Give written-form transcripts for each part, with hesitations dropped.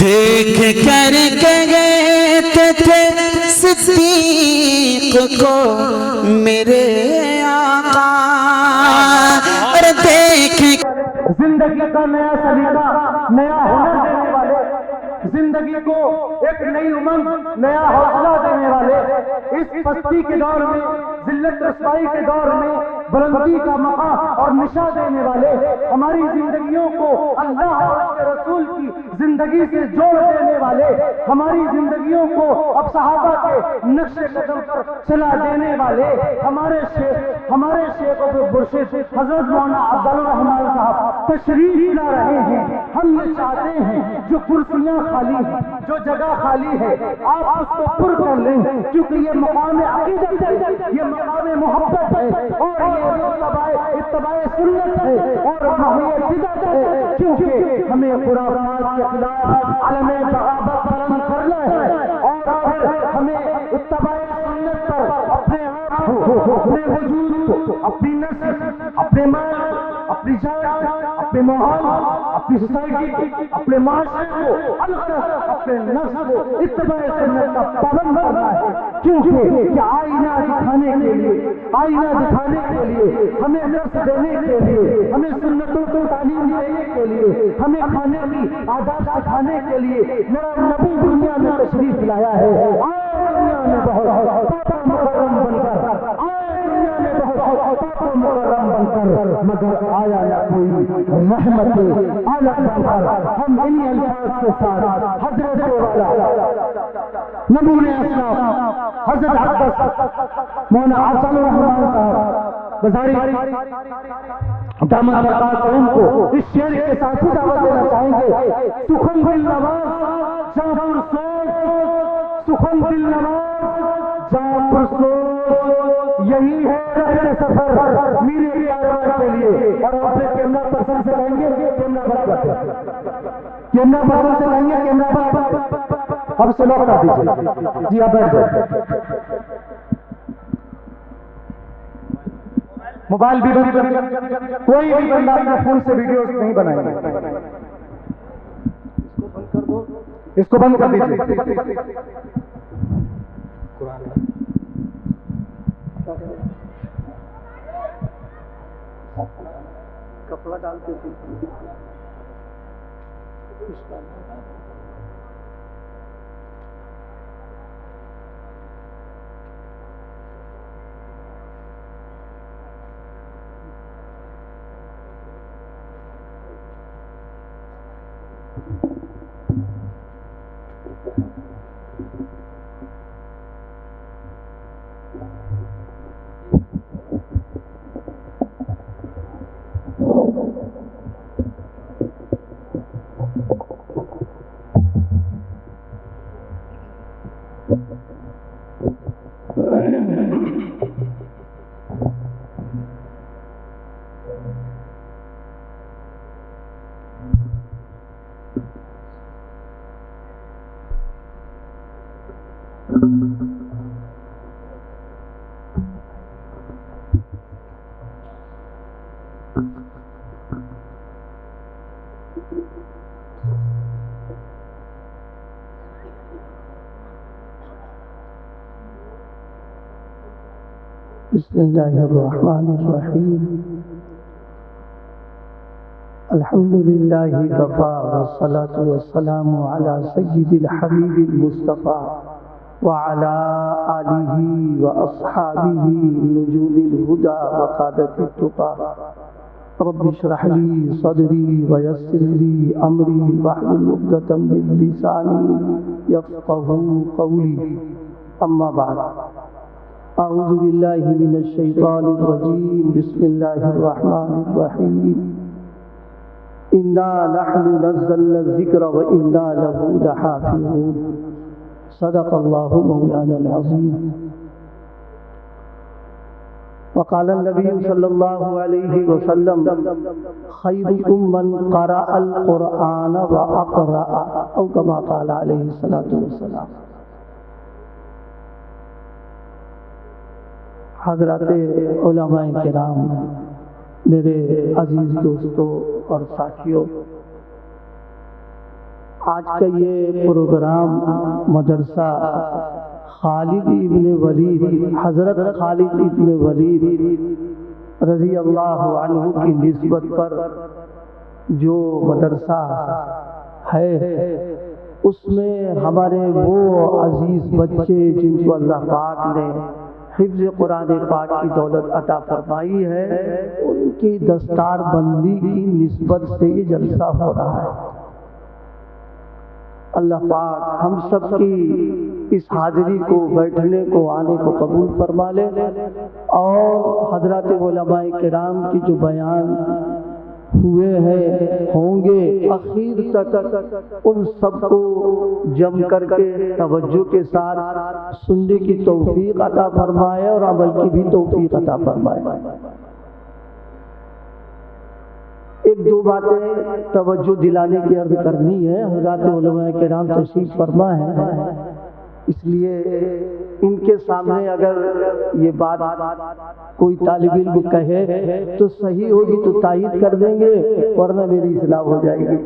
دیکھ کر کہتے تھے صدیق کو میرے آقا، اور دیکھ زندگی کا نیا سلیقہ، نیا ہنر دینے والے، زندگی کو ایک نئی امنگ، نیا حوصلہ دینے والے، اس پستی کے دور میں، ذلت رسوائی کے دور میں بلندی کا مقام اور نشاں دینے والے، ہماری زندگیوں کو اللہ اور اس کے رسول کی زندگی سے جوڑ دینے والے، ہماری زندگیوں کو اب صحابہ کے نقش قدم پر چلا دینے والے، ہمارے شیخ و مرشد حضرت مولانا افضل الرحمان صاحب تشریف لا رہے ہیں۔ ہم یہ چاہتے ہیں جو کرسیاں خالی ہیں، جو جگہ خالی ہے، آپ اس کو پر کر لیں، کیونکہ یہ مقام عقیدت ہے، یہ مقام محبت ہے، اور یہ اتباع سنت ہے اور محو بدعت ہے، کیونکہ ہمیں خرافات کے خلاف علم بغاوت بلند کرنا ہے، اور پھر ہمیں اتباع سنت پر اپنے آپ کو، اپنے وجود کو، اپنی نسل، اپنے مال، اپنی جان، اپنے ماحول، اپنی سوسائٹی، اپنے معاشرے کو، الغرض اپنے نفس کو اتباع سنت کا پابند کرنا ہے، کیونکہ یہ آئینہ دکھانے کے لیے، ہمیں درس دینے کے لیے، ہمیں سنتوں کو تعلیم دینے کے لیے، ہمیں کھانے کی آداب سکھانے کے لیے میرا نبی دنیا میں تشریف لایا ہے۔ دنیا میں بہت پاپا مکرم بن کر، دنیا میں بہت پاپا مکرم بن کر، مگر آیا نہ کوئی رحمت عالم بن کر۔ ہم انہی الفاظ کے ساتھ حضرت والا نمون اسلام حضرت عباس مولانا افضل الرحمان صاحب بزاری دامت برکاتہم کو اس شعر کے ساتھ ہی دعوت دینا چاہیں گے۔ سخن دل نواز جاں پرسوز، سخن دل نواز جاں پرسوز، یہی ہے رہے سفر میرے پیاروں کے لیے۔ اور اپنے کیمرہ پرسن سے کہیں گے، کیمرہ بند کر، کیمرہ پرسن سے کہیں گے کیمرہ بند، اب سے لوگ کر دیجیے جی، آپ بیٹھ جائیں۔ موبائل بھی بند کر، کوئی بھی بندہ اپنے فون سے ویڈیوز نہیں بنائے گا، اس کو بند کر دیجیے۔ کپڑا ڈالتے تھے بسم اللہ الرحمن الرحیم، الحمد للہ وکفی والصلاة والسلام علی سید الحبیب المصطفیٰ وعلی آلہ واصحابہ نجوم الہدی وقادۃ التقیٰ۔ رب اشرح لی صدری ویسر لی امری واحلل عقدۃ من لسانی یفقہوا قولی، اما بعد۔ اعوذ باللہ من الشیطان الرجیم، بسم اللہ الرحمن الرحیم۔ انا نحن نزلنا الذکر وانا له لحافظون، صدق اللہ مولانا العظیم۔ وقال النبی صلی اللہ علیہ وسلم خیرکم من قرأ القرآن واقرأ، او کما قال علیہ الصلاۃ والسلام۔ حضرات علماء کرام، میرے عزیز دوستوں اور ساتھیوں، آج کا یہ پروگرام مدرسہ خالد ابن ولید، حضرت خالد ابن ولید رضی اللہ عنہ کی نسبت پر جو مدرسہ ہے، اس میں ہمارے وہ عزیز بچے جن کو اللہ پاک نے حفظ قرآن پاک کی دولت عطا فرمائی ہے، ان کی دستار بندی کی نسبت سے یہ جلسہ ہو رہا ہے۔ اللہ پاک ہم سب کی اس حاضری کو، بیٹھنے کو، آنے کو قبول فرما لے، اور حضرات علماء کرام کی جو بیان ہوئے ہیں، ہوں گے، اخیر تک ان سب کو جم کر کے توجہ کے ساتھ سننے کی توفیق عطا فرمائے اور عمل کی بھی توفیق عطا فرمائے۔ ایک دو باتیں توجہ دلانے کی عرض کرنی ہے۔ حضرات علماء کرام تشریف فرما ہے، اس لیے ان کے سامنے اگر یہ بات کوئی طالب علم کہے تو صحیح ہوگی تو تائید کر دیں گے، ورنہ میری اصلاح ہو جائے گی۔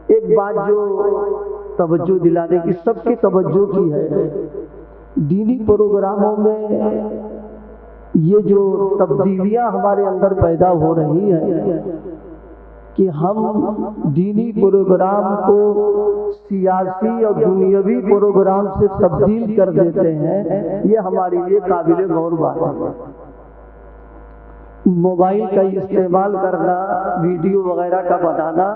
ایک بات جو توجہ دلانے کی، سب کی توجہ کی ہے، دینی پروگراموں میں یہ جو تبدیلیاں ہمارے اندر پیدا ہو رہی ہیں کہ ہم دینی پروگرام کو سیاسی اور دنیاوی پروگرام سے تبدیل کر دیتے ہیں، یہ ہمارے لیے قابل غور بات ہے۔ موبائل کا استعمال کرنا، ویڈیو وغیرہ کا بنانا،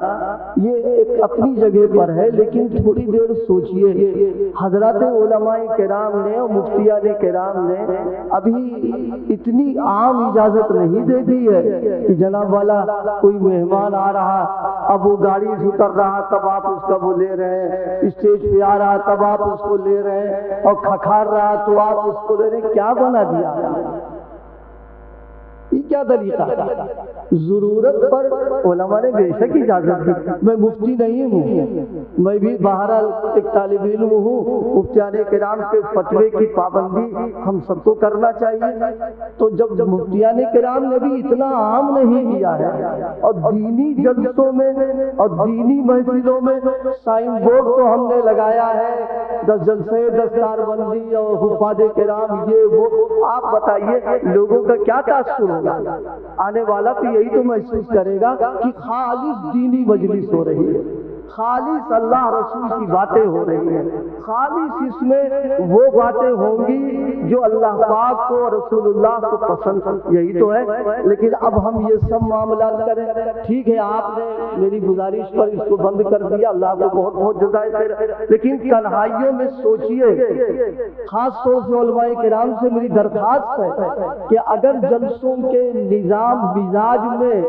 یہ ایک اپنی جگہ پر ہے، لیکن تھوڑی دیر سوچئے، حضرات علماء کرام نے اور مفتیان کرام نے ابھی اتنی عام اجازت نہیں دے دی ہے کہ جناب والا کوئی مہمان آ رہا، اب وہ گاڑی سے اتر رہا تب آپ اس کا وہ لے رہے ہیں، اسٹیج پہ آ رہا تب آپ اس کو لے رہے ہیں، اور کھکھار رہا تو آپ اس کو لے رہے ہیں۔ کیا بنا دیا؟ یہ کیا طریقہ ہے؟ ضرورت پر علماء نے بے شک اجازت دی۔ میں مفتی نہیں ہوں، میں بھی بہرحال ایک طالب علم ہوں۔ مفتیان کرام کے فتوے کی پابندی ہم سب کو کرنا چاہیے۔ تو جب مفتیان کرام نے بھی اتنا عام نہیں کیا ہے، اور دینی جلسوں میں اور دینی محفلوں میں سائن بورڈ تو ہم نے لگایا ہے، 10 جلسے، دستار بندی اور حفاظ کرام، یہ وہ، آپ بتائیے لوگوں کا کیا تاثر ہوگا؟ آنے والا تو یہی تو محسوس کرے گا کہ خالص دینی مجلس ہو رہی ہے، خالص اللہ رسول کی باتیں ہو رہی ہیں، خالص اس میں وہ باتیں ہوں گی جو اللہ پاک کو اور رسول اللہ کو پسند، یہی تو ہے۔ لیکن اب ہم یہ سب معاملات کریں، ٹھیک ہے آپ نے میری گزارش پر اس کو بند کر دیا، اللہ کو بہت بہت جزائے خیر، لیکن تنہائیوں میں سوچئے، خاص طور سے علماء کرام سے میری درخواست ہے کہ اگر جلسوں کے نظام مزاج میں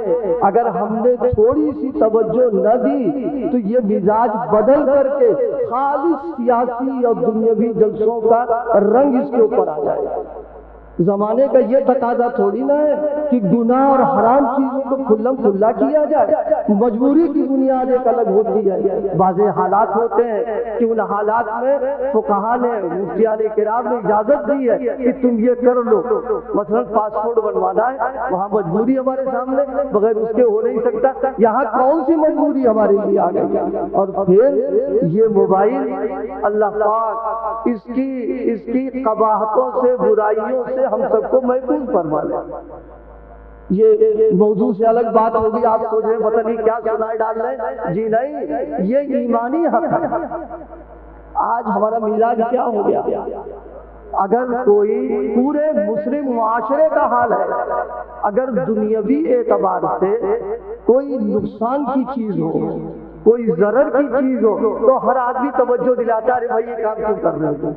اگر ہم نے تھوڑی سی توجہ نہ دی تو یہ مزاج بدل کر کے خالص سیاسی اور دنیاوی جلسوں کا رنگ اس کے اوپر آ جائے۔ زمانے کا یہ تقاضا تھوڑی نہ ہے کہ گناہ اور حرام چیزوں کو کھلم کھلا کیا جائے، مجبوری کی بنیاد ایک الگ ہوتی ہے۔ بعض حالات ہوتے ہیں کہ ان حالات میں فقہا نے، مفتیان کرام نے اجازت دی ہے کہ تم یہ کر لو، مثلا پاسپورٹ بنوانا ہے، وہاں مجبوری ہمارے سامنے، بغیر اس کے ہو نہیں سکتا۔ یہاں کون سی مجبوری ہمارے لیے آ گئی؟ اور پھر یہ موبائل، اللہ پاک اس کی قباحتوں سے، برائیوں سے ہم سب کو محفوظ فرما لے۔ یہ موضوع سے الگ بات ہوگی، آپ سوچ رہے پتہ نہیں کیا سنائے ڈال رہے، جی نہیں، یہ ایمانی حق ہے۔ آج ہمارا مزاج کیا ہو گیا؟ اگر کوئی پورے مسلم معاشرے کا حال ہے، اگر دنیاوی اعتبار سے کوئی نقصان کی چیز ہو، کوئی ضرر کی چیز ہو، تو ہر آدمی توجہ دلاتا ہے، بھائی یہ کام کیوں کر رہے ہو؟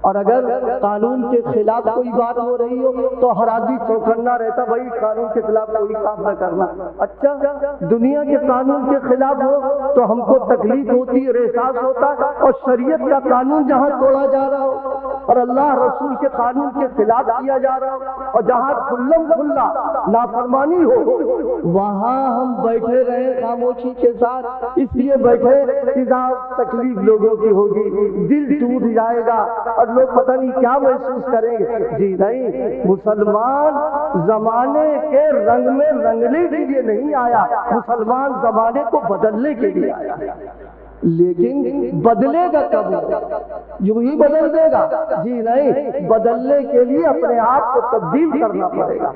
اور اگر قانون کے خلاف کوئی بات ہو رہی ہو تو ہر آدمی چوکنا رہتا، بھائی قانون کے خلاف کوئی کام نہ کرنا۔ اچھا، دنیا کے قانون کے خلاف ہو تو ہم کو تکلیف ہوتی ہے، احساس ہوتا ہے، اور شریعت کا قانون جہاں توڑا جا رہا ہو اور اللہ رسول کے قانون کے خلاف کیا جا رہا ہو اور جہاں کھلم کھلا نافرمانی ہو، وہاں ہم بیٹھے رہے خاموشی کے ساتھ، اس لیے بیٹھے کہ تکلیف لوگوں کی ہوگی، دل ٹوٹ جائے گا اور لوگ پتہ نہیں کیا محسوس کریں گے۔ جی نہیں، مسلمان زمانے کے رنگ میں رنگنے کے لیے نہیں آیا، مسلمان زمانے کو بدلنے کے لیے آیا۔ لیکن بدلے گا کب؟ یوں ہی بدل دے گا؟ جی نہیں، بدلنے کے لیے اپنے آپ کو تبدیل کرنا پڑے گا۔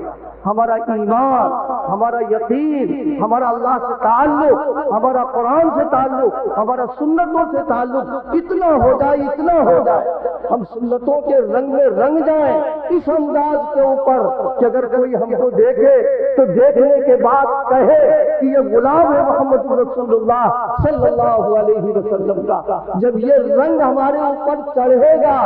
ہمارا ایمان، ہمارا یقین، ہمارا اللہ سے تعلق، ہمارا قرآن سے تعلق، ہمارا سنتوں سے تعلق اتنا ہو جائے، اتنا ہو جائے، ہم سنتوں کے رنگ میں رنگ جائیں اس انداز کے اوپر کہ اگر کوئی ہم کو دیکھے تو دیکھنے کے بعد کہے کہ یہ غلام ہے محمد رسول اللہ صلی اللہ علیہ وسلم کا۔ جب یہ رنگ ہمارے اوپر چڑھے گا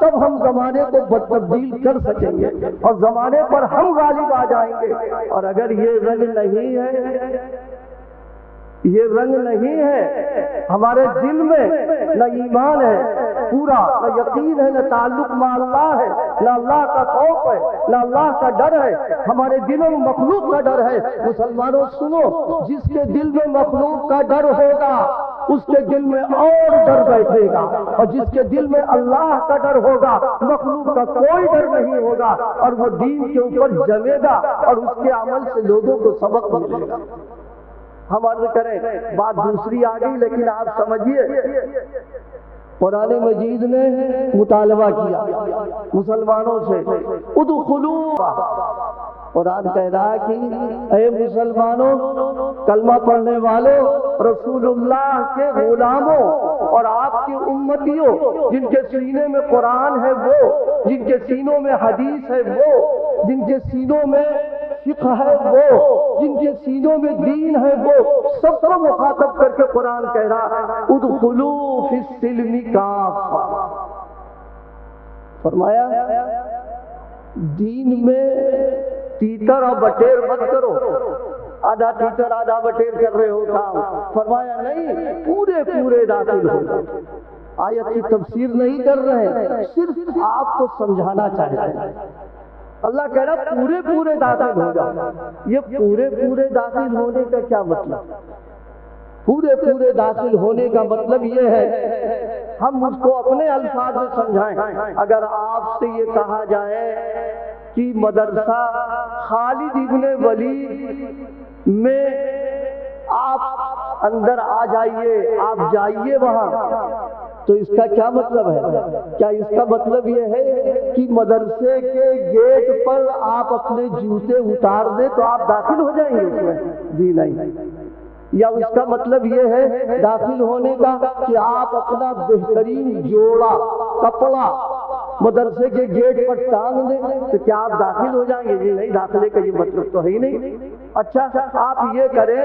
تب ہم زمانے کو تبدیل کر سکیں گے اور زمانے پر ہم غالب آ جائیں گے۔ اور اگر یہ رنگ نہیں ہے، یہ رنگ نہیں ہے ہمارے دل میں، نہ ایمان ہے پورا، نہ یقین ہے، نہ تعلق مع اللہ ہے، نہ اللہ کا خوف ہے، نہ اللہ کا ڈر ہے، ہمارے دلوں میں مخلوق کا ڈر ہے۔ مسلمانوں سنو، جس کے دل میں مخلوق کا ڈر ہوگا اس کے دل میں اور ڈر بیٹھے گا، اور جس کے دل میں اللہ کا ڈر ہوگا مخلوق کا کوئی ڈر نہیں ہوگا، اور وہ دین کے اوپر جمے گا اور اس کے عمل سے لوگوں کو سبق ملے گا۔ ہم عرض کریں، بات دوسری آ گئی لیکن آپ سمجھیے، قرآن مجید نے مطالبہ کیا مسلمانوں سے، ادخلوا، قرآن کہہ رہا کہ اے مسلمانوں، کلمہ پڑھنے والوں، رسول اللہ کے غلاموں اور آپ کی امتیوں، جن کے سینے میں قرآن ہے وہ، جن کے سینوں میں حدیث ہے وہ، جن کے سینوں میں فقہ ہے وہ، جن کے سینوں میں دین ہے وہ، سب کو مخاطب کر کے قرآن کہہ رہا ادخلوا فی السلم کافہ۔ فرمایا دین میں تیتر اور بٹیر مت کرو، آدھا تیتر آدھا بٹیر کر رہے ہو کام۔ فرمایا نہیں، پورے پورے داخل ہو۔ آیت کی تفسیر نہیں کر رہے، صرف آپ کو سمجھانا چاہتے ہیں۔ اللہ کہہ رہا پورے پورے داخل ہو جاؤ۔ یہ پورے پورے داخل ہونے کا کیا مطلب؟ پورے پورے داخل ہونے کا مطلب یہ ہے، ہم اس کو اپنے الفاظ میں سمجھائیں۔ اگر آپ سے یہ کہا جائے کہ مدرسہ خالد ابن ولید میں آپ اندر آ جائیے، آپ جائیے وہاں، تو اس کا کیا مطلب ہے؟ کیا اس کا مطلب یہ ہے کہ مدرسے کے گیٹ پر آپ اپنے جوتے اتار دیں تو آپ داخل ہو جائیں گے اس میں؟ جی نہیں۔ یا اس کا مطلب یہ ہے داخل ہونے کا کہ آپ اپنا بہترین جوڑا کپڑا مدرسے کے گیٹ پر ٹانگ دیں تو کیا آپ داخل ہو جائیں گے؟ جی نہیں، داخلے کا یہ مطلب تو ہے ہی نہیں۔ اچھا، آپ یہ کریں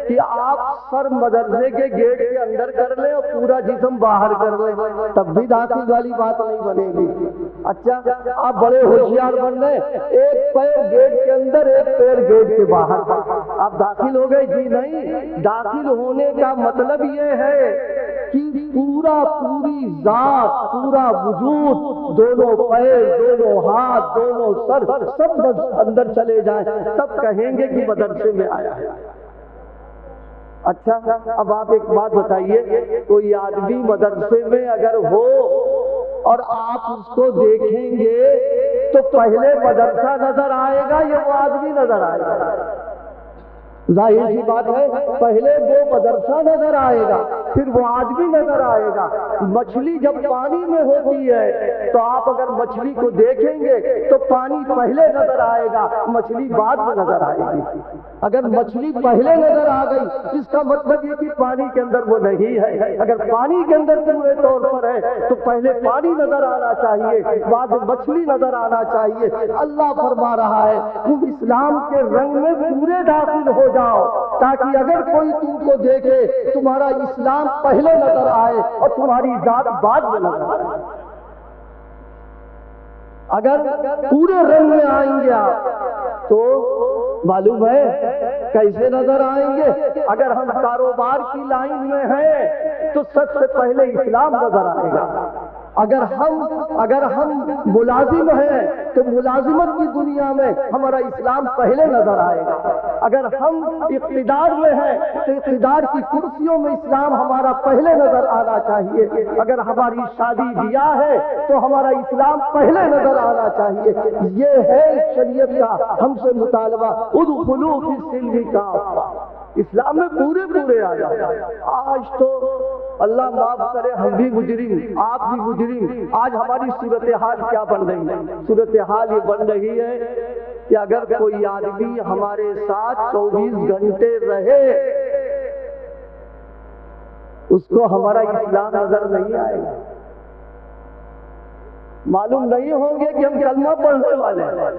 کہ آپ سر مدرسے کے گیٹ کے اندر کر لیں اور پورا جسم باہر کر لیں، تب بھی داخل والی بات نہیں بنے گی۔ اچھا، آپ بڑے ہوشیار بن لیں، ایک پیر گیٹ کے اندر، ایک پیر گیٹ کے باہر، آپ داخل ہو گئے؟ جی نہیں۔ داخل ہونے کا مطلب یہ ہے کہ پورا پوری ذات، پورا وجود، دونوں پیر، دونوں ہاتھ، دونوں سر، سب اندر چلے جائیں، تب کہیں گے کہ مدرسے میں آیا ہے۔ اچھا، اب آپ ایک بات بتائیے، کوئی آدمی مدرسے میں اگر ہو اور آپ اس کو دیکھیں گے تو پہلے مدرسہ نظر آئے گا یا وہ آدمی نظر آئے گا؟ ظاہر سی بات ہے، پہلے وہ مدرسہ نظر آئے گا، پھر وہ آدمی نظر آئے گا۔ مچھلی جب پانی میں ہوتی ہے تو آپ اگر مچھلی کو دیکھیں گے تو پانی پہلے نظر آئے گا، مچھلی بعد میں نظر آئے گی۔ اگر مچھلی پہلے نظر آ گئی اس کا مطلب یہ کہ پانی کے اندر وہ نہیں ہے۔ اگر پانی کے اندر پورے طور پر ہے تو پہلے پانی نظر آنا چاہیے، بعد میں مچھلی نظر آنا چاہیے۔ اللہ فرما رہا ہے تم اسلام کے رنگ میں پورے داخل ہو جاؤ تاکہ اگر کوئی تم کو دیکھے تمہارا اسلام پہلے نظر آئے اور تمہاری ذات بعد میں نظر آئے۔ اگر پورے رنگ میں آئیں گے آپ تو معلوم ہے کیسے نظر آئیں گے؟ اگر ہم کاروبار کی لائن میں ہیں تو سب سے پہلے اسلام نظر آئے گا۔ اگر ہم ملازم ہیں تو ملازمت کی دنیا میں ہمارا اسلام پہلے نظر آئے گا۔ اگر ہم اقتدار میں ہیں تو اقتدار کی کرسیوں میں اسلام ہمارا پہلے نظر آنا چاہیے۔ اگر ہماری شادی بیاہ ہے تو ہمارا اسلام پہلے نظر آنا چاہیے۔ یہ ہے شریعت کا ہم سے مطالبہ، ادخلوا فی السلم کافہ، اسلام میں پورے آ جائے۔ آج تو اللہ معاف کرے، ہم بھی مجرم، آپ بھی مجرم۔ آج ہماری صورتحال کیا بن رہی ہے؟ صورتحال یہ بن رہی ہے کہ اگر کوئی آدمی ہمارے ساتھ 24 گھنٹے رہے اس کو ہمارا اسلام نظر نہیں آئے گا، معلوم نہیں ہوں گے کہ ہم کلمہ پڑھنے والے ہیں۔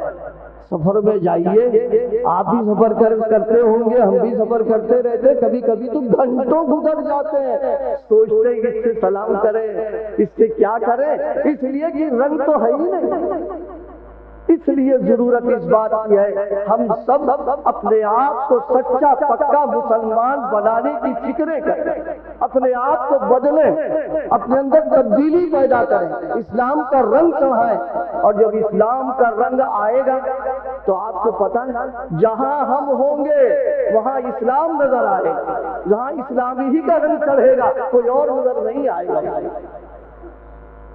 سفر میں جائیے، آپ بھی سفر کرتے ہوں گے، ہم بھی سفر کرتے رہتے، کبھی کبھی تو گھنٹوں گزر جاتے ہیں، سوچتے ہیں کہ اس سے سلام کریں، اس سے کیا کریں، اس لیے کہ رنگ تو ہے ہی نہیں۔ اس لیے ضرورت اس بات کی ہے ہم سب اپنے آپ کو سچا پکا مسلمان بنانے کی فکریں کریں، اپنے آپ کو بدلیں، اپنے اندر تبدیلی پیدا کریں، اسلام کا رنگ چڑھائیں، اور جب اسلام کا رنگ آئے گا تو آپ کو پتہ ہے جہاں ہم ہوں گے وہاں اسلام نظر آئے گا، جہاں اسلامی ہی کا رنگ چڑھے گا کوئی اور نظر نہیں آئے گا۔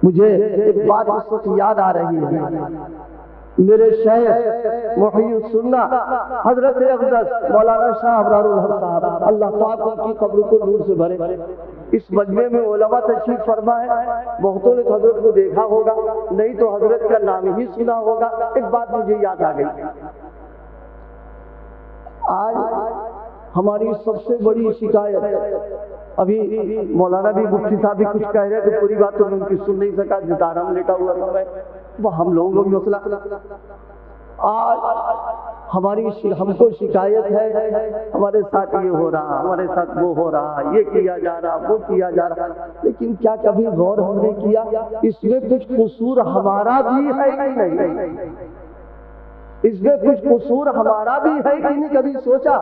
مجھے ایک بات اس وقت یاد آ رہی ہے، میرے شیخ محی السنہ حضرت اقدس مولانا شاہ ابرار الحق صاحب، اللہ پاک ان کی قبر کو نور سے بھرے، اس مجمع میں علماء تشریف فرما ہے، بہتوں نے حضرت کو دیکھا ہوگا، نہیں تو حضرت کا نام ہی سنا ہوگا۔ ایک بات مجھے یاد آ گئی، آج ہماری سب سے بڑی شکایت، ابھی مولانا بھی مفتی صاحب بھی کچھ کہہ رہے تھے، پوری بات تو میں ان کی سن نہیں سکا، جدارہ میں لیٹا ہوا تھا میں، وہ ہم لوگوں کو مسئلہ، آج ہم کو شکایت ہے ہمارے ساتھ یہ ہو رہا، ہمارے ساتھ وہ ہو رہا، یہ کیا جا رہا، وہ کیا جا رہا، لیکن کیا کبھی غور ہم نے کیا اس میں کچھ قصور ہمارا بھی ہے کہ نہیں؟ اس میں کچھ قصور ہمارا بھی ہے کہ نہیں؟ کبھی سوچا؟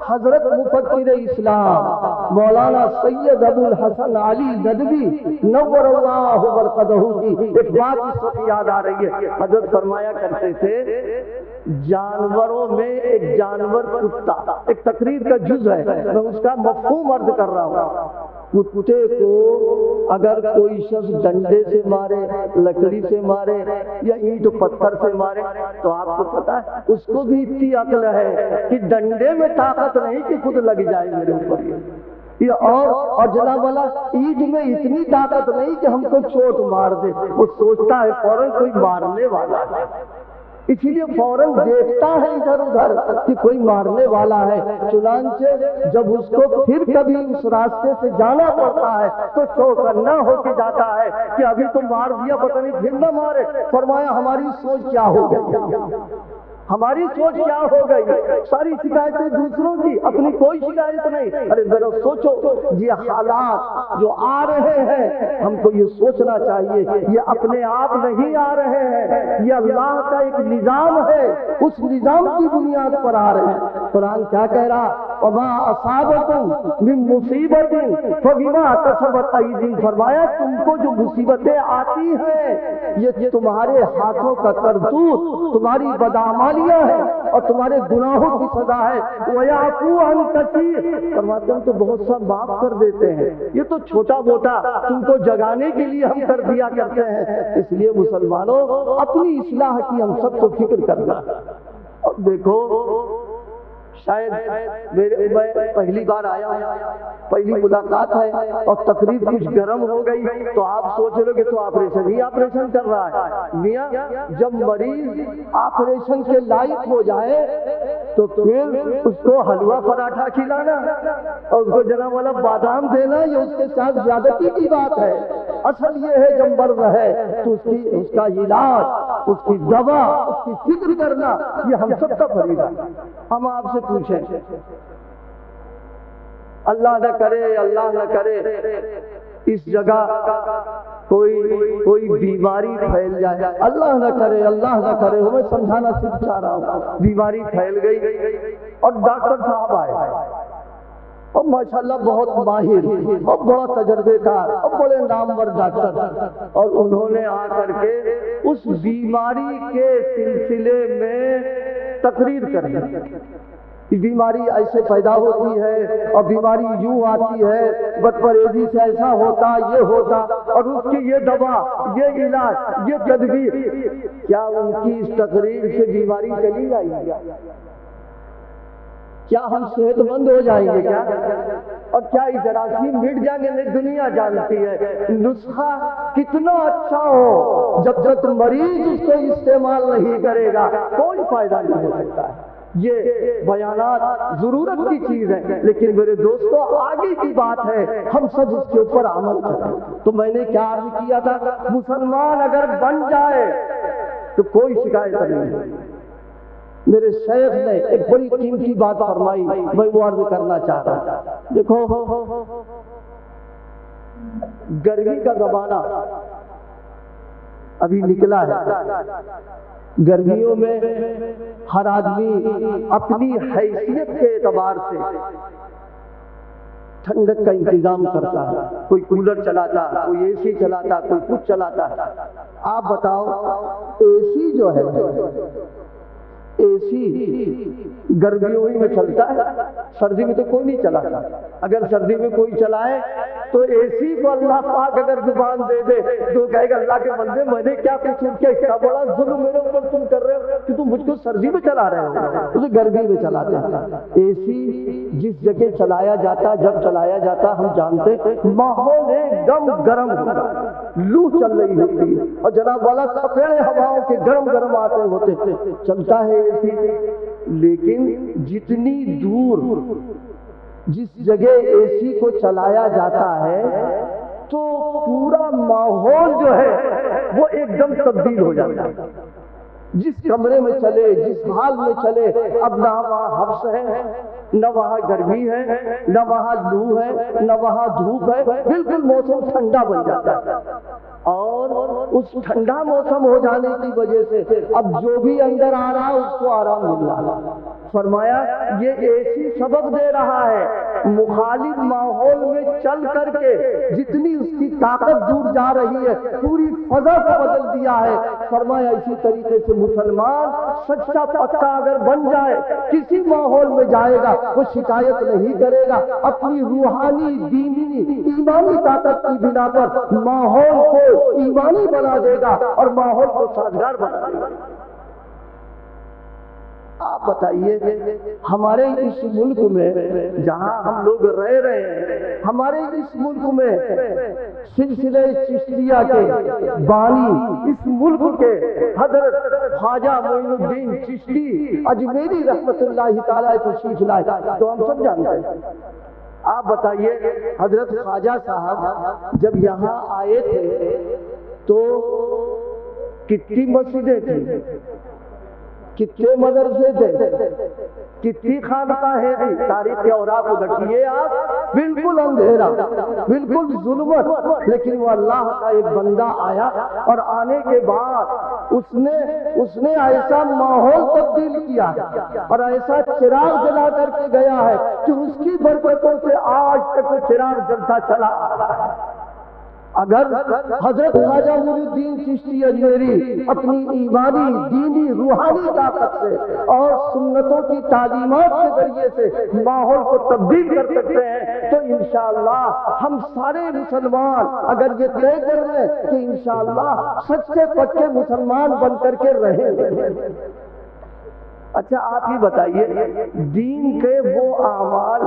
حضرت مفکر اسلام مولانا سید ابو الحسن علی ندوی نور اللہ برکتہ کی ایک بات اس وقت یاد آ رہی ہے، حضرت فرمایا کرتے تھے جانوروں میں ایک جانور کتا، ایک تقریر کا جز ہے، میں اس کا مفہوم عرض کر رہا ہوں، کتے کو اگر کوئی شخص ڈنڈے سے مارے، لکڑی سے مارے یا اینٹ پتھر سے مارے تو آپ کو پتا ہے اس کو بھی اتنی عقل ہے کہ ڈنڈے میں طاقت نہیں کہ خود لگ جائے میرے اوپر، یہ اور جناب والا اینٹ میں اتنی طاقت نہیں کہ ہم کو چوٹ مار دے، وہ سوچتا ہے فوراً کوئی مارنے والا ہے، اسی لیے فوراً دیکھتا ہے ادھر ادھر کہ کوئی مارنے والا ہے، چنانچہ جب اس کو پھر کبھی اس راستے سے جانا پڑتا ہے تو چوکنا ہو کے جاتا ہے کہ ابھی تو مار دیا پتہ نہیں پھر نہ مارے۔ فرمایا ہماری سوچ کیا ہو گئی، ہماری سوچ کیا ہو گئی، ساری شکایتیں دوسروں کی، اپنی کوئی شکایت نہیں۔ ارے ذرا سوچو، یہ حالات جو آ رہے ہیں ہم کو یہ سوچنا چاہیے یہ اپنے آپ نہیں آ رہے ہیں، یہ اللہ کا ایک نظام ہے، اس نظام کی بنیاد پر آ رہے ہیں۔ قرآن کیا کہہ رہا؟ وما اصابکم من مصیبت فبما کسبت ایدیکم، فرمایا تم کو جو مصیبتیں آتی ہیں یہ تمہارے ہاتھوں کا کرتوت، تمہاری بدعمالیاں ہیں اور تمہارے گناہوں کی سزا ہے۔ وَيَعْفُو عَنْ كَثِيرٍ، فرماتے ہیں تو بہت سا معاف کر دیتے ہیں، یہ تو چھوٹا موٹا تم کو جگانے کے لیے ہم کر دیا کرتے ہیں۔ اس لیے مسلمانوں اپنی اصلاح کی ہم سب کو فکر کرنا۔ اور دیکھو شاید میں پہلی بار آیا ہوں، پہلی ملاقات ہے اور تقریب کچھ گرم ہو گئی تو آپ سوچ رہے کہ تو آپریشن کر رہا ہے۔ میاں جب مریض آپریشن کے لائق ہو جائے تو پھر اس کو حلوہ پراٹھا کھلانا اور اس کو جناب والا بادام دینا یہ اس کے ساتھ زیادتی کی بات ہے۔ اصل یہ ہے جب مرض ہے تو اس کا علاج، اس کی دوا، اس کی فکر کرنا یہ ہم سب کا فریضہ ہے۔ ہم آپ سے پوچھیں، اللہ نہ کرے اس جگہ کوئی بیماری پھیل جائے، اللہ نہ کرے، ہمیں سمجھانا صرف چاہ رہا ہوں، بیماری پھیل گئی اور ڈاکٹر صاحب آئے اور ماشاءاللہ بہت ماہر اور بڑا تجربے کار اور بڑے نامور ڈاکٹر، اور انہوں نے آ کر کے اس بیماری کے سلسلے میں تقریر کر دی، بیماری ایسے پیدا ہوتی ہے اور بیماری یوں آتی ہے، بد پرہیزی سے ایسا ہوتا، یہ ہوتا، اور اس کی یہ دوا، یہ علاج، یہ تدبیر۔ کیا ان کی اس تقریر سے بیماری چلی جائے گی؟ کیا ہم صحت مند ہو جائیں گے کیا؟ اور کیا یہ جراثیم مٹ جائیں گے؟ نہیں، دنیا جانتی ہے نسخہ کتنا اچھا ہو، جب تک مریض اس کو استعمال نہیں کرے گا کوئی فائدہ نہیں ہو سکتا ہے۔ یہ بیانات ضرورت کی چیز ہے، لیکن میرے دوستو آگے کی بات ہے ہم سب اس کے اوپر عمل کریں۔ تو میں نے کیا عرض کیا تھا، مسلمان اگر بن جائے تو کوئی شکایت نہیں ہے۔ میرے شیخ نے ایک بڑی قیمتی بات فرمائی، میں وہ عرض کرنا چاہ رہا ہوں۔ دیکھو گرمی کا زمانہ ابھی نکلا ہے، گرمیوں میں ہر آدمی اپنی حیثیت کے اعتبار سے ٹھنڈک کا انتظام کرتا ہے، کوئی کولر چلاتا، کوئی اے سی چلاتا، کوئی کچھ چلاتا ہے۔ آپ بتاؤ اے سی جو ہے، اے سی گرمیوں ہی میں چلتا ہے، سردی میں تو کوئی نہیں چلاتا۔ اگر سردی میں کوئی چلائے تو اے سی کو اللہ پاک اگر زبان دے دے تو کہے گا اللہ کے بندے میں نے کیا کچھ کیا، اتنا بڑا ظلم میرے اوپر تم کر رہے ہو کہ تم مجھ کو سردی میں چلا رہے ہو، اسے گرمی میں چلاتے ہیں۔ اے سی جس جگہ چلایا جاتا، جب چلایا جاتا ہم جانتے ماحول ایک دم گرم ہوتا، لو چل رہی ہوتی ہے اور جناب والا تپیڑے ہواؤں کے گرم گرم آتے ہوتے چلتا ہے اے سی۔ لیکن جتنی دور جس جگہ اے سی کو چلایا جاتا ہے تو پورا ماحول جو ہے وہ ایک دم تبدیل ہو جاتا ہے۔ جس کمرے میں چلے، جس حال میں چلے، اب نہ وہاں حبس ہے، نہ وہاں گرمی ہے، نہ وہاں لو ہے، نہ وہاں دھوپ ہے، بالکل موسم ٹھنڈا بن جاتا ہے۔ اور اس ٹھنڈا موسم ہو جانے کی وجہ سے اب جو بھی اندر آ رہا ہے اس کو آرام مل رہا ہے۔ فرمایا یہ اے سی سبق دے رہا ہے، مخالف ماحول میں چل کر کے جتنی اس کی طاقت دور جا رہی ہے پوری فضا کو بدل دیا ہے۔ فرمایا اسی طریقے سے مسلمان سچا پکا اگر بن جائے کسی ماحول میں جائے گا وہ شکایت نہیں کرے گا، اپنی روحانی دینی ایمانی طاقت کی بنا پر ماحول کو ایمانی بنا دے گا اور ماحول کو سازگار بنا دے گا۔ آپ بتائیے ہمارے اس ملک میں جہاں ہم لوگ رہ رہے ہیں، ہمارے اس ملک میں سلسلہ چشتیہ کے بانی اس ملک کے حضرت خواجہ معین الدین چشتی اجمیری رحمت اللہ تعالیٰ تشریف لائے تو ہم سب جانتے ہیں۔ آپ بتائیے حضرت خواجہ صاحب جب یہاں آئے تھے تو کتنی مسجدیں تھیں، کتنے مدرسے تھے، کتنی خانقاہیں تھیں؟ تاریخ کے اوراق کو دیکھیے آپ، بالکل اندھیرا، بالکل ظلمت، لیکن وہ اللہ کا ایک بندہ آیا اور آنے کے بعد اس نے ایسا ماحول تبدیل کیا اور ایسا چراغ جلا کر کے گیا ہے کہ اس کی برکتوں سے آج تک وہ چراغ جلتا چلا آ رہا ہے۔ اگر حضرت خواجہ معین الدین چشتی اجمیری اپنی ایمانی دینی روحانی طاقت سے اور سنتوں کی تعلیمات کے ذریعے سے ماحول کو تبدیل کر سکتے ہیں تو انشاءاللہ ہم سارے مسلمان اگر یہ طے کر لیں کہ انشاءاللہ سچے پکے مسلمان بن کر کے رہیں گے۔ اچھا آپ ہی بتائیے دین کے وہ اعمال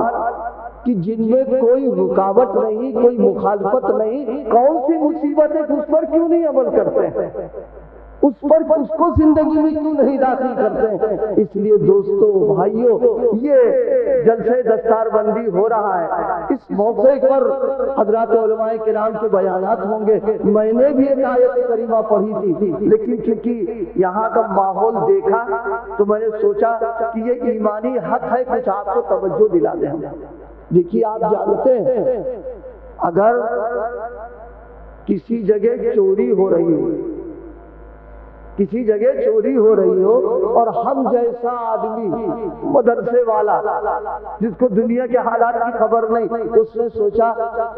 کہ جن میں کوئی رکاوٹ نہیں، کوئی مخالفت نہیں، کون سی مصیبت ہے اس پر کیوں نہیں عمل کرتے ہیں، اس کو زندگی میں کیوں نہیں داخل کرتے ہیں؟ اس لیے دوستو بھائیوں یہ جلسہ دستار بندی ہو رہا ہے، اس موقع پر حضرات علماء کرام کے بیانات ہوں گے۔ میں نے بھی ایک آیت کریمہ پڑھی تھی لیکن چونکہ یہاں کا ماحول دیکھا تو میں نے سوچا کہ یہ ایمانی حق ہے کچھ آپ کو توجہ دلا دیں۔ دیکھیے آپ جانتے ہیں اگر کسی جگہ چوری ہو رہی ہو، کسی جگہ چوری ہو رہی ہو اور ہم جیسا آدمی مدرسے والا جس کو دنیا کے حالات کی خبر نہیں، اس نے سوچا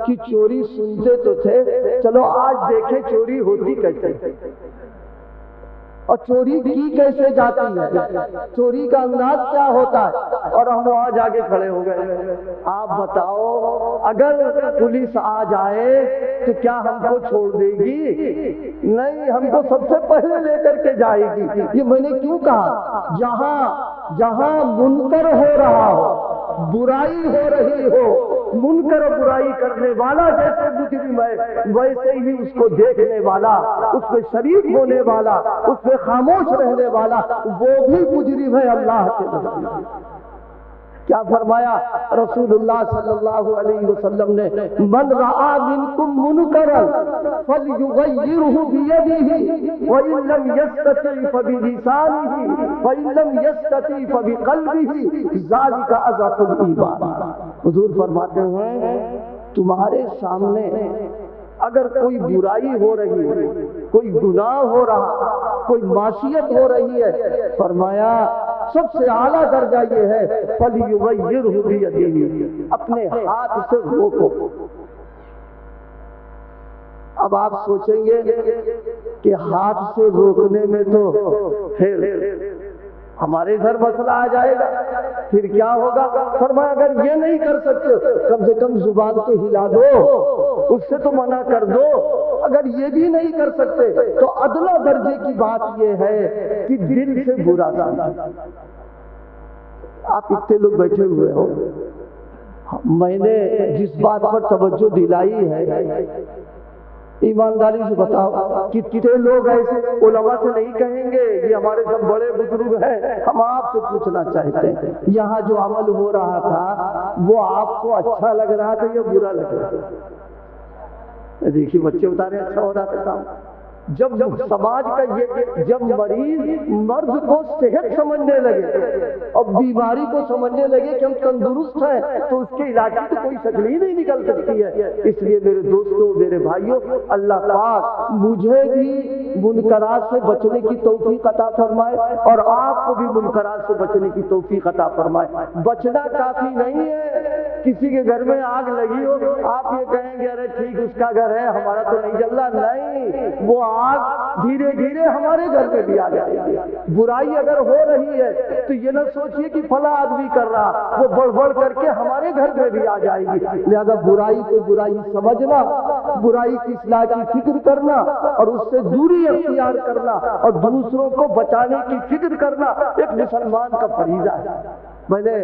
کہ چوری سنتے تو تھے، چلو آج دیکھیں چوری ہوتی کیسے اور چوری کی کیسے جاتی ہے، چوری کا انداز کیا ہوتا ہے، اور ہم وہاں جا کے کھڑے ہو گئے۔ آپ بتاؤ اگر پولیس آ جائے تو کیا ہم کو چھوڑ دے گی؟ نہیں، ہم کو سب سے پہلے لے کر کے جائے گی۔ یہ میں نے کیوں کہا؟ جہاں جہاں منکر ہو رہا ہو، برائی ہو رہی ہو، منکر و برائی کرنے والا جیسے مجرم ہے، ویسے ہی اس کو دیکھنے والا، اس میں شریک ہونے والا، اس میں خاموش رہنے والا، وہ بھی مجرم ہے اللہ کے نزدیک۔ کیا فرمایا رسول اللہ صلی اللہ علیہ وسلم نے؟ من رعا منکم منکرا فلیغیرہ بیدہ وإن لم یستطع فبلسانہ وإن لم یستطع فبقلبہ ذلک اضعف الایمان۔ حضور فرماتے ہیں تمہارے سامنے اگر کوئی برائی ہو رہی ہے، کوئی گناہ ہو رہا، کوئی معصیت ہو رہی ہے، فرمایا سب سے اعلیٰ درجہ یہ ہے فَلْيُغَيِّرْهُ بِيَدِهِ، اپنے ہاتھ سے روکو۔ اب آپ سوچیں گے کہ ہاتھ سے روکنے میں تو پھر ہمارے گھر مسئلہ آ جائے گا، پھر کیا ہوگا؟ فرمایا اگر یہ نہیں کر سکتے کم سے کم زبان کو ہلا دو، اس سے تو منع کر دو۔ اگر یہ بھی نہیں کر سکتے تو ادنیٰ درجے کی بات یہ ہے کہ دل سے برا سمجھو۔ آپ اتنے لوگ بیٹھے ہوئے ہو، میں نے جس بات پر توجہ دلائی ہے ایمانداری سے بتاؤ کتنے لوگ ایسے علماء سے نہیں کہیں گے یہ ہمارے سب بڑے بزرگ ہیں، ہم آپ سے پوچھنا چاہتے ہیں یہاں جو عمل ہو رہا تھا وہ آپ کو اچھا لگ رہا تھا یا برا لگ رہا تھا؟ دیکھیے بچے بتا رہے ہیں اچھا ہو رہا تھا کام۔ جب سماج کا یہ جب مریض مرض کو صحت سمجھنے لگے اور بیماری کو سمجھنے لگے کہ ہم تندرست ہیں تو اس کے علاج کی تو کوئی شکل ہی نہیں نکل سکتی ہے۔ اس لیے میرے دوستوں، میرے بھائیوں، اللہ پاک مجھے بھی منکرات سے بچنے کی توفیق عطا فرمائے اور آپ کو بھی منکرات سے بچنے کی توفیق عطا فرمائے۔ بچنا کافی نہیں ہے، کسی کے گھر میں آگ لگی ہو آپ یہ کہیں گے ارے ٹھیک اس کا گھر ہے ہمارا تو نہیں جل رہا، نہیں، وہ آگ دھیرے دھیرے ہمارے گھر پہ بھی آ جائے گی۔ برائی اگر ہو رہی ہے تو یہ نہ سوچیے کہ فلاں آدمی کر رہا، وہ بڑھ بڑھ کر کے ہمارے گھر پہ بھی آ جائے گی۔ لہذا برائی کو برائی سمجھنا، برائی کی اصلاح کی فکر کرنا اور اس سے دوری اختیار کرنا اور دوسروں کو بچانے کی فکر کرنا ایک مسلمان کا فریضہ ہے۔ میں نے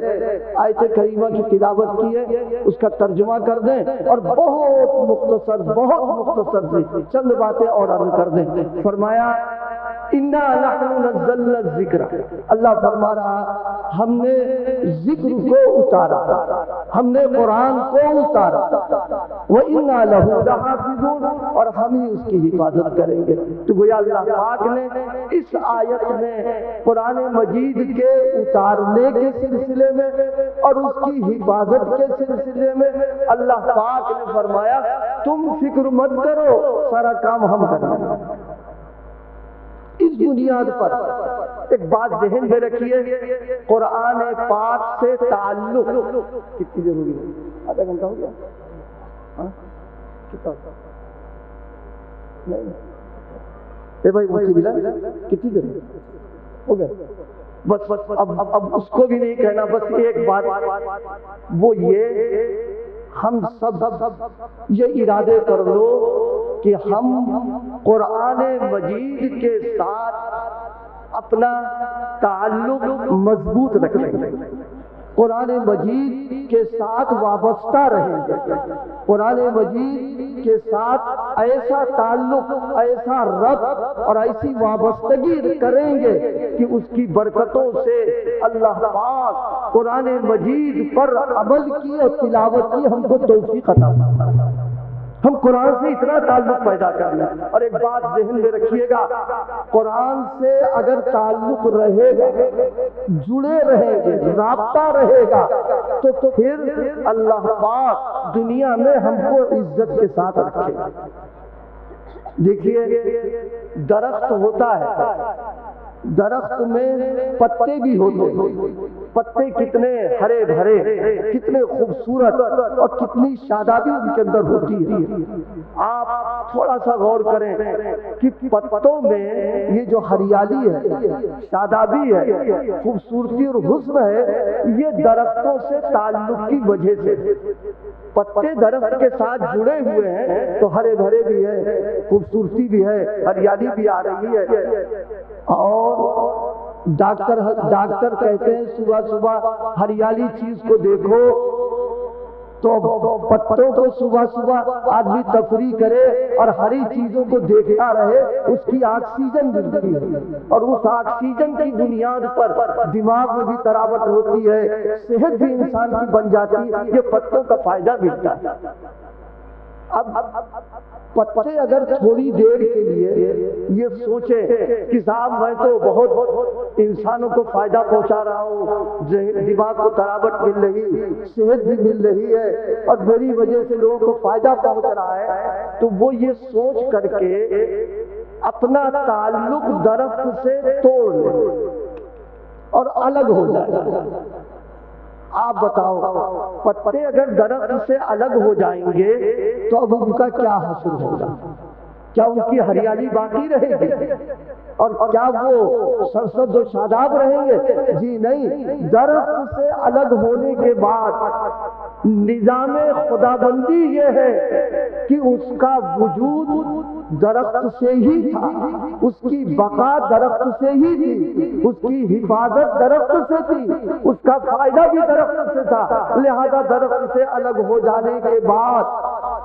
آیت کریمہ کی تلاوت کی ہے، اس کا ترجمہ کر دیں اور بہت مختصر سے چند باتیں اور عرض کر دیں۔ فرمایا اِنَّا نَحْنُ نَزَّلْنَا الذِّكْرَ، اللہ فرما رہا ہم نے ذکر کو اتارا، ہم نے قرآن کو اتارا، وَإِنَّا لَهُ لَحَافِظُونَ، اور ہم ہی اس کی حفاظت کریں گے۔ تو گویا اللہ پاک نے اس آیت میں قرآن مجید کے اتارنے کے سلسلے میں اور اس کی حفاظت کے سلسلے میں اللہ پاک نے فرمایا تم فکر مت کرو، سارا کام ہم کریں گے۔ اس بنیاد پر ایک بات ذہن میں رکھیے، قرآن پاک سے تعلق کتنی ضروری ہے؟ آدھا گھنٹہ ہو گیا؟ کتنا اے بھائی مجھے ملا کتنی دیر ہو گیا؟ بس اب اس کو بھی نہیں کہنا، بس ایک بات وہ یہ ہم سب یہ ارادے کر لو کہ ہم قرآن مجید کے ساتھ اپنا تعلق مضبوط رکھیں گے، قرآن مجید کے ساتھ وابستہ رہیں گے، قرآن مجید کے ساتھ ایسا تعلق، ایسا ربط اور ایسی وابستگی کریں گے کہ اس کی برکتوں سے اللہ پاک قرآن مجید پر عمل کی اور تلاوت کی ہم کو توفیق عطا فرمائے۔ ہم قرآن سے اتنا تعلق پیدا کر لیں۔ اور ایک بات ذہن میں رکھیے گا، قرآن سے اگر تعلق رہے گا، جڑے رہیں گے، رابطہ رہے گا تو پھر اللہ پاک دنیا میں ہم کو عزت کے ساتھ رکھے گا۔ دیکھیے درخت ہوتا ہے، درخت میں پتے بھی ہوتے ہیں، پتے کتنے ہرے بھرے، کتنے خوبصورت اور کتنی شادابی ان کے اندر ہوتی ہے۔ آپ تھوڑا سا غور کریں کہ پتوں میں یہ جو ہریالی ہے، شادابی ہے، خوبصورتی اور حسن ہے، یہ درختوں سے تعلق کی وجہ سے۔ پتے درخت کے ساتھ جڑے ہوئے ہیں تو ہرے بھرے بھی ہے، خوبصورتی بھی ہے، ہریالی بھی آ رہی ہے، اور ڈاکٹر کہتے ہیں صبح صبح ہریالی چیز کو دیکھو، تو پتوں کو صبح صبح آدمی تفریح کرے اور ہری چیزوں کو دیکھتا رہے، اس کی آکسیجن ملتی ہے، اور اس آکسیجن کی بنیاد پر دماغ میں بھی تراوٹ ہوتی ہے، صحت بھی انسان کی بن جاتی ہے، یہ پتوں کا فائدہ ملتا ہے۔ اب پتے اگر تھوڑی دیر کے لیے یہ سوچے کہ صاحب میں تو بہت انسانوں کو فائدہ پہنچا رہا ہوں، دماغ کو تراوٹ مل رہی، صحت بھی مل رہی ہے، اور میری وجہ سے لوگوں کو فائدہ پہنچ رہا ہے، تو وہ یہ سوچ کر کے اپنا تعلق درخت سے توڑ لے اور الگ ہو جائے۔ آپ بتاؤ، پتے اگر درخت سے الگ ہو جائیں گے تو اب ان کا کیا حاصل ہوگا؟ کیا ان کی ہریالی باقی رہے گی؟ اور کیا وہ سرسبز و شاداب رہیں گے؟ جی نہیں، درخت سے الگ ہونے کے بعد نظام خدابندی یہ ہے کہ اس کا وجود درخت سے ہی تھا، اس کی بقا درخت سے ہی تھی، اس کی حفاظت درخت سے تھی، اس کا فائدہ بھی درخت سے تھا، لہذا درخت سے الگ ہو جانے کے بعد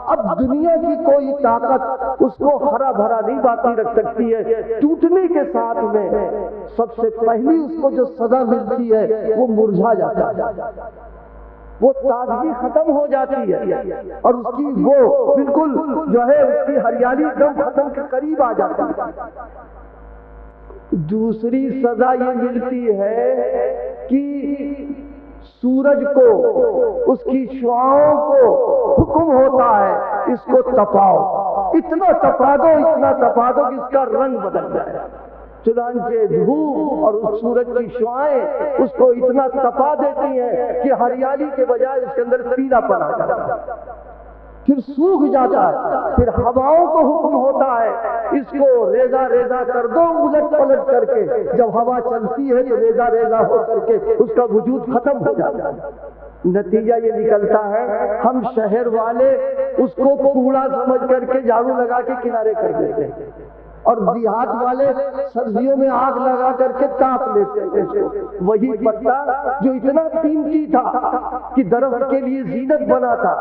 اب دنیا کی کوئی طاقت اس کو ہرا بھرا نہیں باقی رکھ سکتی ہے۔ ٹوٹنے کے ساتھ میں سب سے پہلی اس کو جو سزا ملتی ہے وہ مرجھا جاتا ہے، وہ تازگی ختم ہو جاتی ہے، اور اس کی وہ بالکل جو ہے اس کی ہریالی دم ختم کے قریب آ جاتی ہے۔ دوسری سزا یہ ملتی ہے کہ سورج کو، اس کی شعاؤں کو حکم ہوتا ہے اس کو تپاؤ، اتنا تپا دو، اتنا تپا دو کہ اس کا رنگ بدل جائے۔ چنانچہ دھوپ اور اس سورج کی شعائیں اس کو اتنا تپا دیتی ہیں کہ ہریالی کے بجائے اس کے اندر پیلا پن آ جاتا ہے، پھر سوکھ جاتا ہے۔ پھر ہواؤں کو حکم ہوتا ہے اس کو ریزہ ریزہ کر دو، الٹ پلٹ کر کے، جب ہوا چلتی ہے تو ریزہ ریزہ ہو کر کے اس کا وجود ختم ہو جاتا ہے۔ نتیجہ یہ نکلتا ہے ہم شہر والے اس کو کوڑا سمجھ کر کے جھاڑو لگا کے کنارے کر دیتے ہیں، اور دیہات والے سبزیوں میں آگ لگا کر کے تاپ لیتے ہیں۔ وہی پتا جو اتنا قیمتی تھا کہ درخت کے لیے زینت بنا تھا،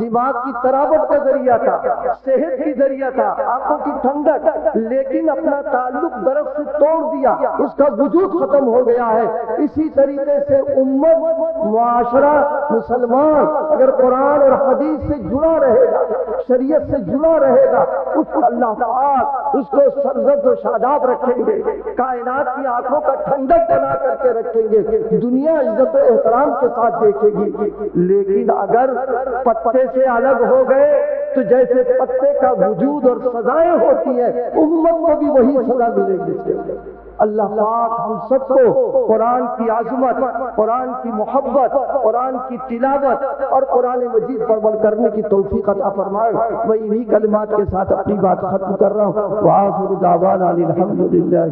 دماغ کی تراوٹ کا ذریعہ تھا، صحت کی ذریعہ تھا، آنکھوں کی ٹھنڈک، لیکن اپنا تعلق درخت سے توڑ دیا، اس کا وجود ختم ہو گیا ہے۔ اسی طریقے سے امت، معاشرہ، مسلمان اگر قرآن اور حدیث سے جڑا رہے گا، شریعت سے جڑا رہے گا، اس کو اللہ پاک اس کو سرسبز و شاداب رکھیں گے، کائنات کی آنکھوں کا ٹھنڈک بنا کر کے رکھیں گے، دنیا عزت و احترام کے ساتھ دیکھے گی۔ لیکن اگر پتے سے الگ ہو گئے تو جیسے پتے کا وجود اور سزائیں ہوتی ہیں، امت کو بھی وہی سزا ملے گی۔ اللہ پاک ہم سب کو قرآن کی عظمت، قرآن کی محبت، قرآن کی تلاوت اور قرآن مجید پر عمل کرنے کی توفیق عطا فرمائے۔ میں انہی کلمات کے ساتھ اپنی بات ختم کر رہا ہوں۔ وآخر دعوانا الحمدللہ۔